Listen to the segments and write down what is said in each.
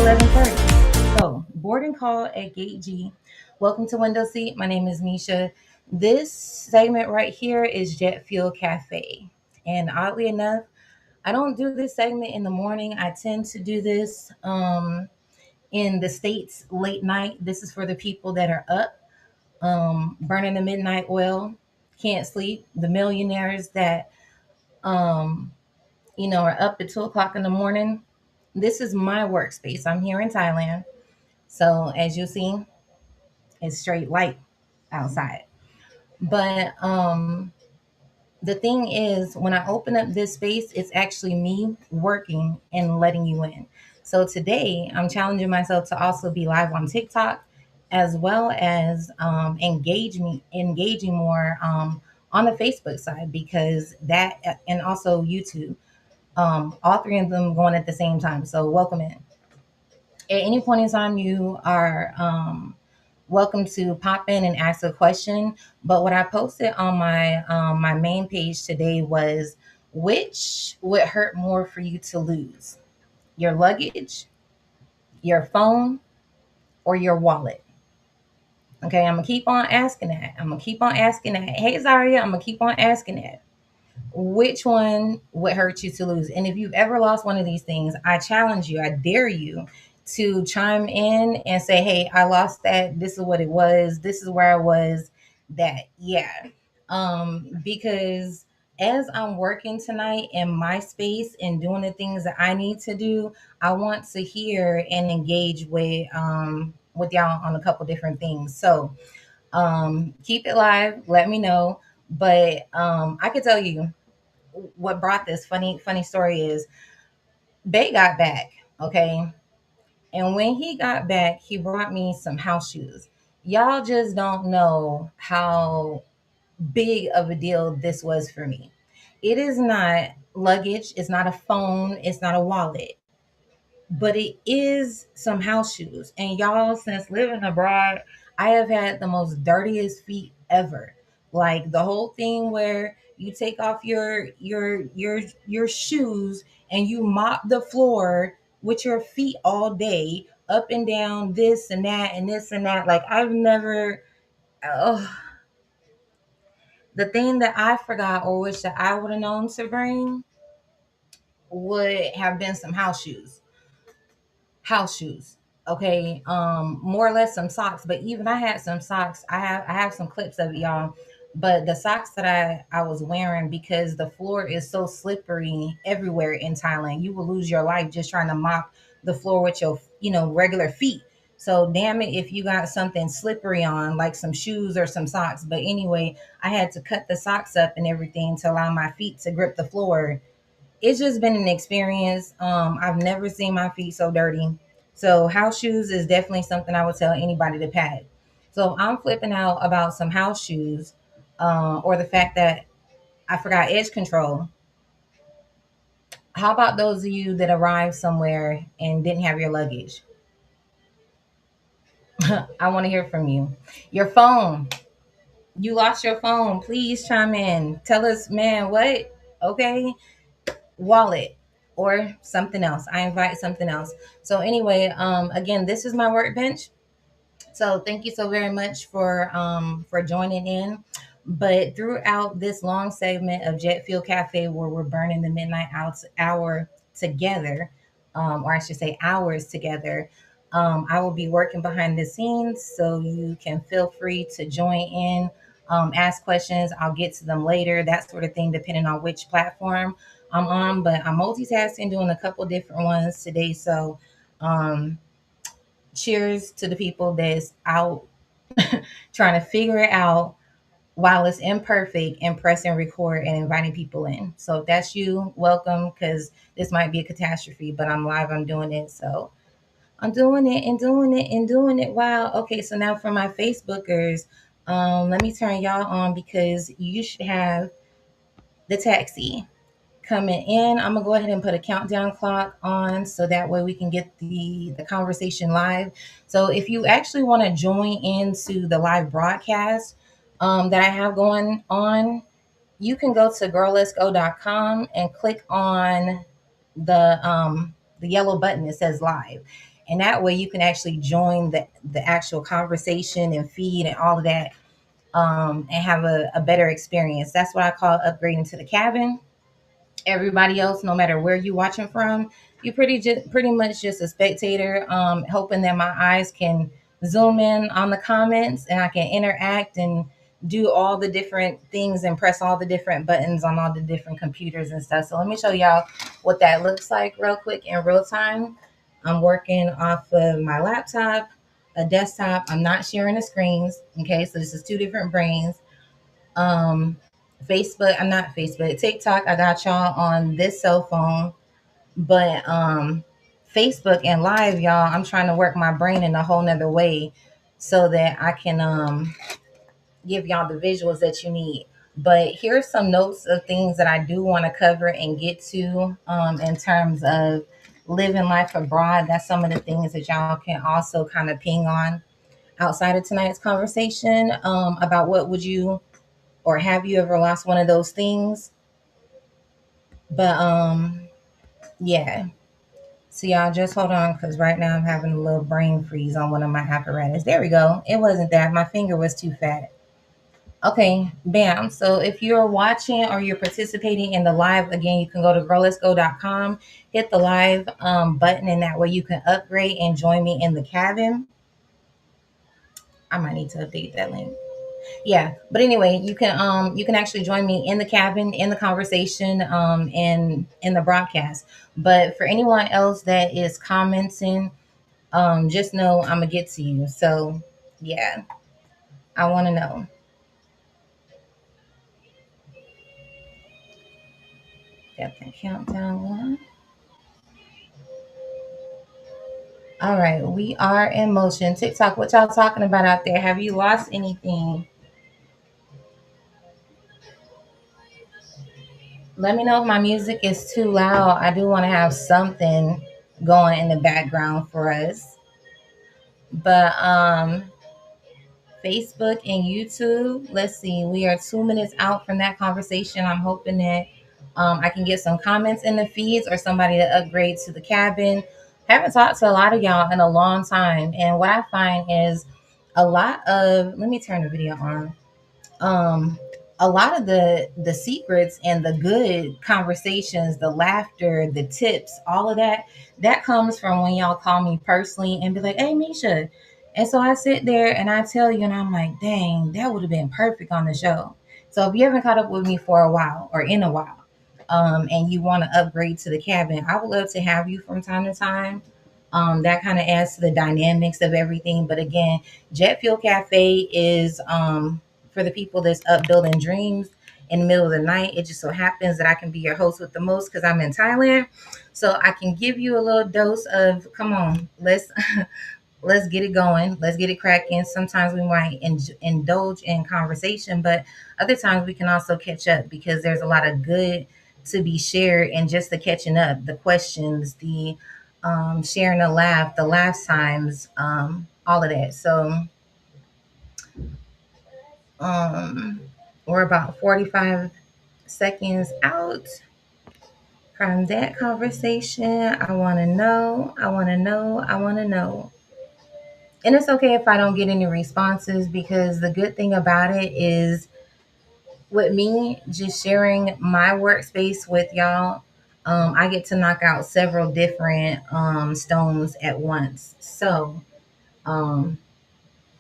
11:30. So, boarding call at Gate G. Welcome to Window Seat. My name is Misha. This segment right here is Jet Fuel Cafe. And oddly enough, I don't do this segment in the morning. I tend to do this in the States late night. This is for the people that are up, burning the midnight oil, can't sleep, the millionaires that, um, are up at 2 o'clock in the morning. This is my workspace. I'm here in Thailand. So as you see, it's straight light outside. But the thing is, when I open up this space, it's actually me working and letting you in. So today, I'm challenging myself to also be live on TikTok, as well as engaging more on the Facebook side, because that, and also YouTube, all three of them going at the same time. So welcome in. At any point in time, you are welcome to pop in and ask a question. But what I posted on my main page today was, which would hurt more for you to lose, your luggage, your phone, or your wallet? Okay, I'm gonna keep on asking that. I'm gonna keep on asking that. Hey Zaria, I'm gonna keep on asking that. Which one would hurt you to lose? And if you've ever lost one of these things, I challenge you, I dare you to chime in and say, hey, I lost that. This is what it was. This is where I was. That, yeah. Because as I'm working tonight in my space and doing the things that I need to do, I want to hear and engage with y'all on a couple different things. So keep it live, let me know. But I could tell you what brought this funny story is Bay got back, okay? And when he got back, he brought me some house shoes. Y'all just don't know how big of a deal this was for me. It is not luggage, it's not a phone, it's not a wallet, but it is some house shoes. And y'all, since living abroad, I have had the most dirtiest feet ever. Like the whole thing where you take off your shoes and you mop the floor with your feet all day, up and down, this and that and this and that. Like I've never. Oh, the thing that I forgot or wish that I would have known to bring would have been some house shoes. Okay, more or less some socks, but even I had some socks. I have some clips of it, y'all. But the socks that I was wearing, because the floor is so slippery everywhere in Thailand, you will lose your life just trying to mop the floor with your regular feet. So damn it if you got something slippery on, like some shoes or some socks. But anyway, I had to cut the socks up and everything to allow my feet to grip the floor. It's just been an experience. I've never seen my feet so dirty. So house shoes is definitely something I would tell anybody to pack. So I'm flipping out about some house shoes, or the fact that I forgot edge control. How about those of you that arrived somewhere and didn't have your luggage? I want to hear from you. Your phone. You lost your phone. Please chime in. Tell us, man, what? Okay. Wallet or something else. I invite something else. So anyway, again, this is my workbench. So thank you so very much for joining in. But throughout this long segment of Jet Fuel Cafe, where we're burning the midnight hour together, or I should say hours together, I will be working behind the scenes, so you can feel free to join in, ask questions. I'll get to them later, that sort of thing, depending on which platform I'm on. But I'm multitasking, doing a couple different ones today. So um, cheers to the people that's out trying to figure it out while it's imperfect, and pressing record and inviting people in. So if that's you, welcome, because this might be a catastrophe, but I'm live, I'm doing it. So I'm doing it and doing it and doing it. Wow. Okay, so now for my Facebookers, let me turn y'all on because you should have the taxi coming in. I'm gonna go ahead and put a countdown clock on so that way we can get the conversation live. So if you actually want to join into the live broadcast that I have going on, you can go to girlletsgo.com and click on the yellow button that says live. and that way you can actually join the actual conversation and feed and all of that, and have a better experience. That's what I call upgrading to the cabin. Everybody else, no matter where you watching from, you pretty much just a spectator, hoping that my eyes can zoom in on the comments and I can interact and do all the different things and press all the different buttons on all the different computers and stuff. So let me show y'all what that looks like real quick in real time. I'm working off of my laptop, a desktop. I'm not sharing the screens. Okay, so this is two different brains. um Facebook, I'm not Facebook, TikTok, I got y'all on this cell phone, but Facebook and live, y'all, I'm trying to work my brain in a whole nother way so that I can give y'all the visuals that you need. But here's some notes of things that I do want to cover and get to, in terms of living life abroad. That's some of the things that y'all can also kind of ping on outside of tonight's conversation, about what would you, or have you ever lost one of those things? But yeah. So y'all just hold on, because right now I'm having a little brain freeze on one of my apparatus. There we go. It wasn't that. My finger was too fat. Okay, bam. So if you're watching or you're participating in the live, again, you can go to girlletsgo.com, hit the live button, and that way you can upgrade and join me in the cabin. I might need to update that link. Yeah, but anyway, you can actually join me in the cabin, in the conversation, in the broadcast. But for anyone else that is commenting, just know I'm gonna get to you. So yeah, I want to know. Got the countdown one. All right, we are in motion. TikTok, what y'all talking about out there? Have you lost anything? Let me know if my music is too loud. I do want to have something going in the background for us. But Facebook and YouTube. Let's see, we are 2 minutes out from that conversation. I'm hoping that I can get some comments in the feeds or somebody to upgrade to the cabin. Haven't talked to a lot of y'all in a long time. And what I find is a lot of, let me turn the video on. um a lot of the secrets and the good conversations, the laughter, the tips, all of that, that comes from when y'all call me personally and be like, hey Misha. And so I sit there and I tell you, and I'm like, dang, that would have been perfect on the show. So if you haven't caught up with me for a while or in a while, and you want to upgrade to the cabin, I would love to have you from time to time. That kind of adds to the dynamics of everything. But again, Jet Fuel Cafe is for the people that's up building dreams in the middle of the night. It just so happens that I can be your host with the most because I'm in Thailand. So I can give you a little dose of, come on, let's get it going. Let's get it cracking. Sometimes we might indulge in conversation, but other times we can also catch up because there's a lot of good to be shared, and just the catching up, the questions, the sharing the laugh times, all of that. So um, we're about 45 seconds out from that conversation. I want to know. I want to know. I want to know. And it's okay if I don't get any responses, because the good thing about it is, with me just sharing my workspace with y'all, I get to knock out several different stones at once. So um,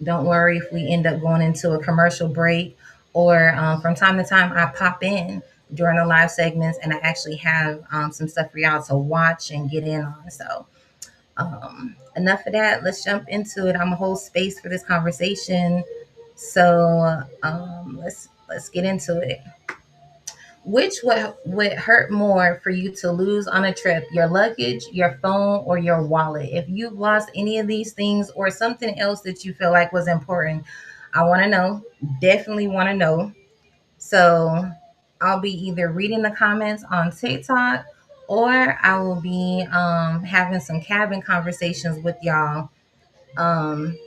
don't worry if we end up going into a commercial break, or from time to time I pop in during the live segments and I actually have some stuff for y'all to watch and get in on. So enough of that. Let's jump into it. I'm a whole space for this conversation. So let's get into it. Which would hurt more for you to lose on a trip? Your luggage, your phone, or your wallet? If you've lost any of these things or something else that you feel like was important, I want to know. Definitely want to know. So I'll be either reading the comments on TikTok, or I will be having some cabin conversations with y'all, um,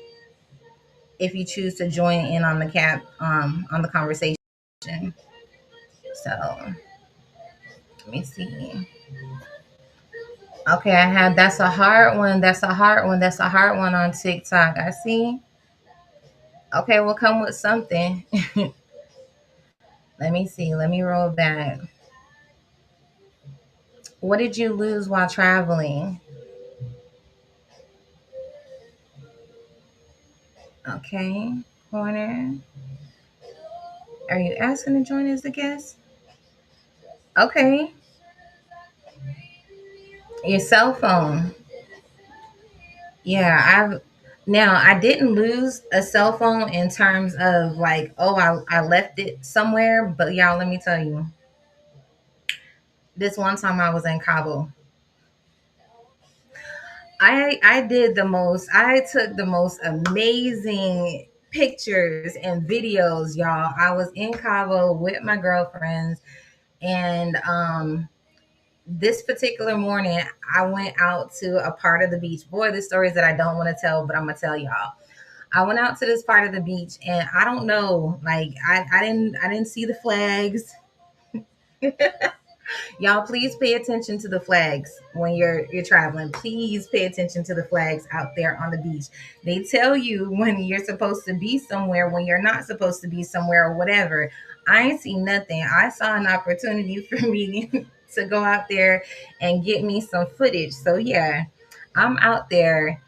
if you choose to join in on on the conversation. So let me see. Okay, I have that's a hard one. That's a hard one. That's a hard one on TikTok. I see. Okay, we'll come with something. Let me see. Let me roll back. What did you lose while traveling? Okay, corner. Are you asking to join as a guest? Okay, your cell phone. Yeah, I've now I didn't lose a cell phone in terms of like, oh, I left it somewhere, but y'all, let me tell you, this one time I was in Cabo. I did the most. I took the most amazing pictures and videos, y'all. I was in Cabo with my girlfriends, and this particular morning I went out to a part of the beach. Boy, the stories that I don't want to tell, but I'm gonna tell y'all. I went out to this part of the beach, and I don't know, like I didn't see the flags. Y'all, please pay attention to the flags when you're traveling. Please pay attention to the flags out there on the beach. They tell you when you're supposed to be somewhere, when you're not supposed to be somewhere, or whatever. I ain't seen nothing. I saw an opportunity for me to go out there and get me some footage. So yeah, I'm out there,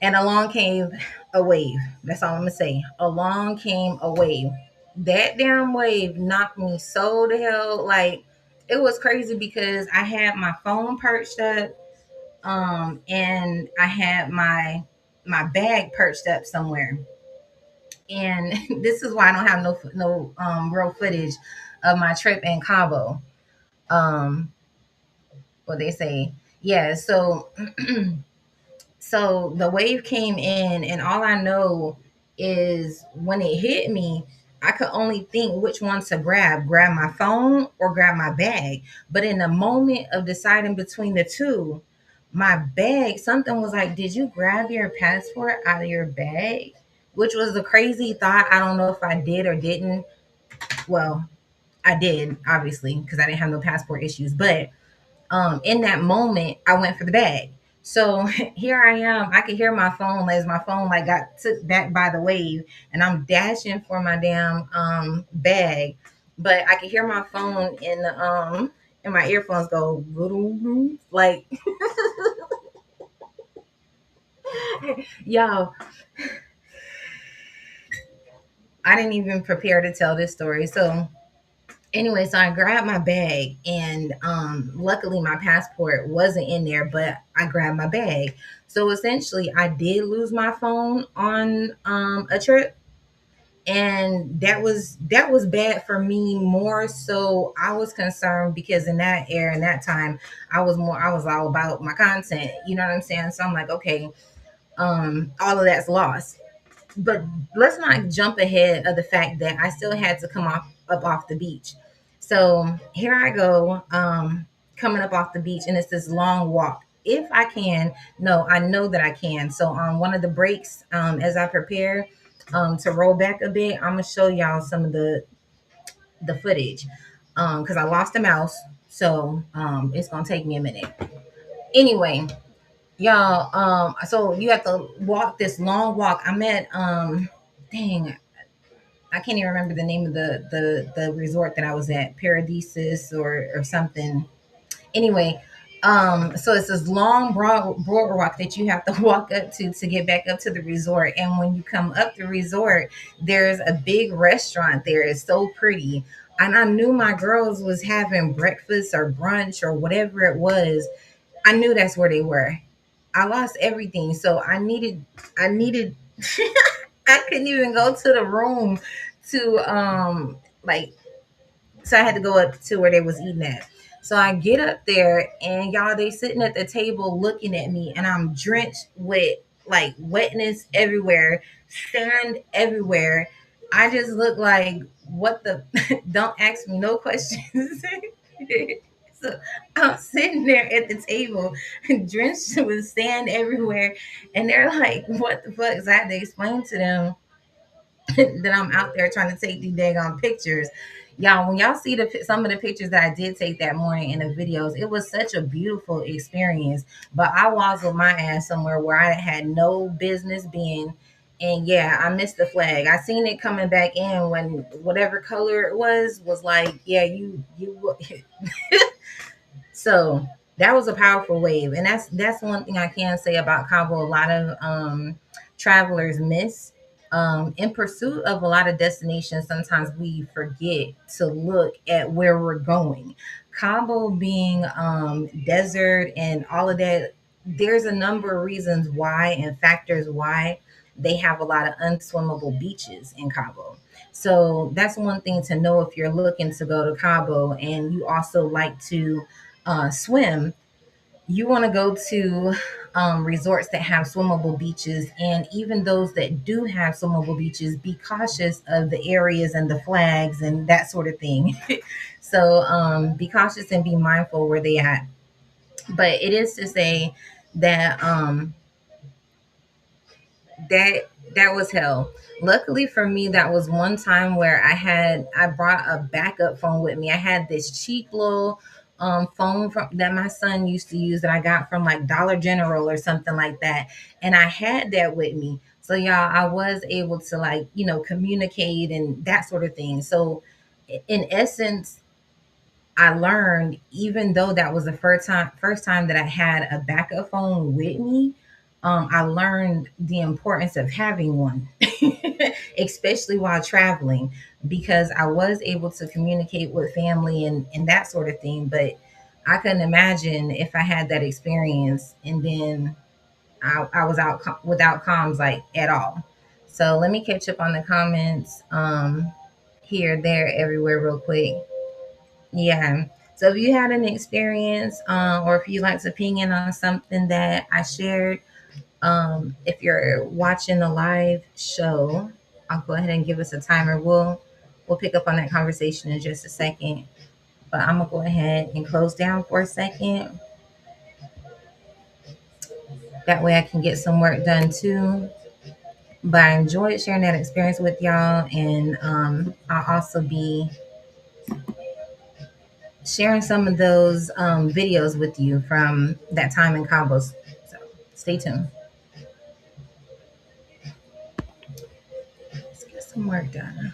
and along came a wave. That's all I'm gonna say. Along came a wave. That damn wave knocked me so the hell, like, it was crazy because I had my phone perched up, and I had my bag perched up somewhere. And this is why I don't have no real footage of my trip in Cabo. Um, what they say, yeah. So the wave came in, and all I know is when it hit me, I could only think which one to grab my phone or grab my bag. But in the moment of deciding between the two, my bag, something was like, did you grab your passport out of your bag? Which was a crazy thought. I don't know if I did or didn't. Well, I did, obviously, because I didn't have no passport issues. But in that moment, I went for the bag. So here I am. I could hear my phone as my phone like got took back by the wave, and I'm dashing for my damn bag, but I could hear my phone in my earphones go like, yo, I didn't even prepare to tell this story. So anyway, so I grabbed my bag, and luckily my passport wasn't in there, but I grabbed my bag. So essentially I did lose my phone on a trip, and that was bad for me. More so I was concerned because in that era, in that time, I was all about my content, you know what I'm saying? So I'm like, okay, all of that's lost. But let's not jump ahead of the fact that I still had to come off the beach. So here I go, coming up off the beach, and it's this long walk. If I can, no, I know that I can. So on one of the breaks, as I prepare to roll back a bit, I'm gonna show y'all some of the footage because I lost a mouse, so it's gonna take me a minute. Anyway, y'all, so you have to walk this long walk. I'm at dang, I can't even remember the name of the resort that I was at, Paradisus or something. Anyway, so it's this long broad walk that you have to walk up to get back up to the resort. And when you come up the resort, there's a big restaurant there. It's so pretty. And I knew my girls was having breakfast or brunch or whatever it was. I knew that's where they were. I lost everything. So I needed I couldn't even go to the room to like, so I had to go up to where they was eating at. So I get up there, and y'all, they sitting at the table looking at me, and I'm drenched with like wetness everywhere, sand everywhere. I just look like, what the don't ask me no questions. So I'm sitting there at the table, drenched with sand everywhere, and they're like, "What the fuck?" So I had to explain to them that I'm out there trying to take these daggone pictures. Y'all, when y'all see some of the pictures that I did take that morning in the videos, it was such a beautiful experience. But I wazzled my ass somewhere where I had no business being. And yeah, I missed the flag. I seen it coming back in when whatever color it was like, yeah, you so that was a powerful wave, and that's one thing I can say about Cabo. A lot of travelers miss in pursuit of a lot of destinations. Sometimes we forget to look at where we're going. Cabo being desert and all of that, there's a number of reasons why and factors why they have a lot of unswimmable beaches in Cabo. So that's one thing to know if you're looking to go to Cabo and you also like to swim. You want to go to resorts that have swimmable beaches, and even those that do have swimmable beaches, be cautious of the areas and the flags and that sort of thing. So be cautious and be mindful where they at. But it is to say that that was hell. Luckily for me, that was one time where I brought a backup phone with me. I had this cheap little phone that my son used to use that I got from like Dollar General or something like that, and I had that with me. So y'all, I was able to like communicate and that sort of thing. So in essence, I learned, even though that was the first time that I had a backup phone with me, I learned the importance of having one, especially while traveling, because I was able to communicate with family and that sort of thing. But I couldn't imagine if I had that experience and then I was out without comms like at all. So let me catch up on the comments here, there, everywhere, real quick. Yeah. So if you had an experience, or if you like to ping in on something that I shared, if you're watching the live show, I'll go ahead and give us a timer. We'll pick up on that conversation in just a second. But I'm gonna go ahead and close down for a second. That way I can get some work done too. But I enjoyed sharing that experience with y'all, and I'll also be sharing some of those videos with you from that time in combos. So stay tuned. Let's get some work done.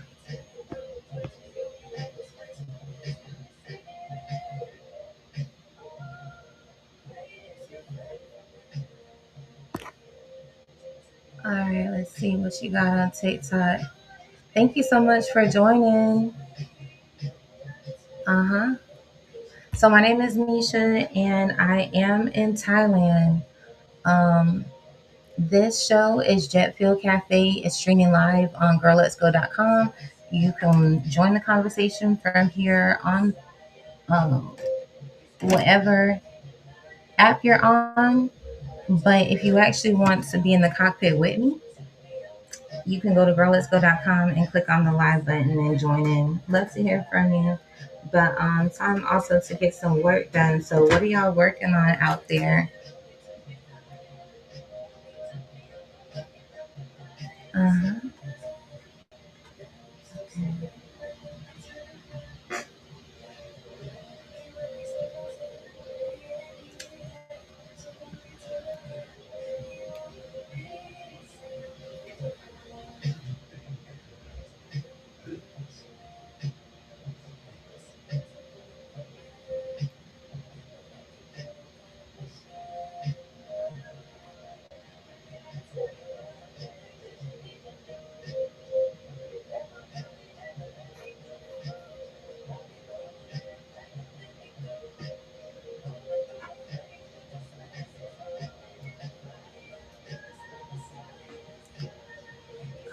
All right, let's see what you got on TikTok. Thank you so much for joining. Uh huh. So my name is Misha, and I am in Thailand. Um, this show is Jet Fuel Cafe. It's streaming live on girlletsgo.com. You can join the conversation from here on um, whatever app you're on. But if you actually want to be in the cockpit with me, you can go to girlletsgo.com and click on the live button and join in. Love to hear from you. But time also to get some work done. So what are y'all working on out there? Uh-huh.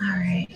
All right.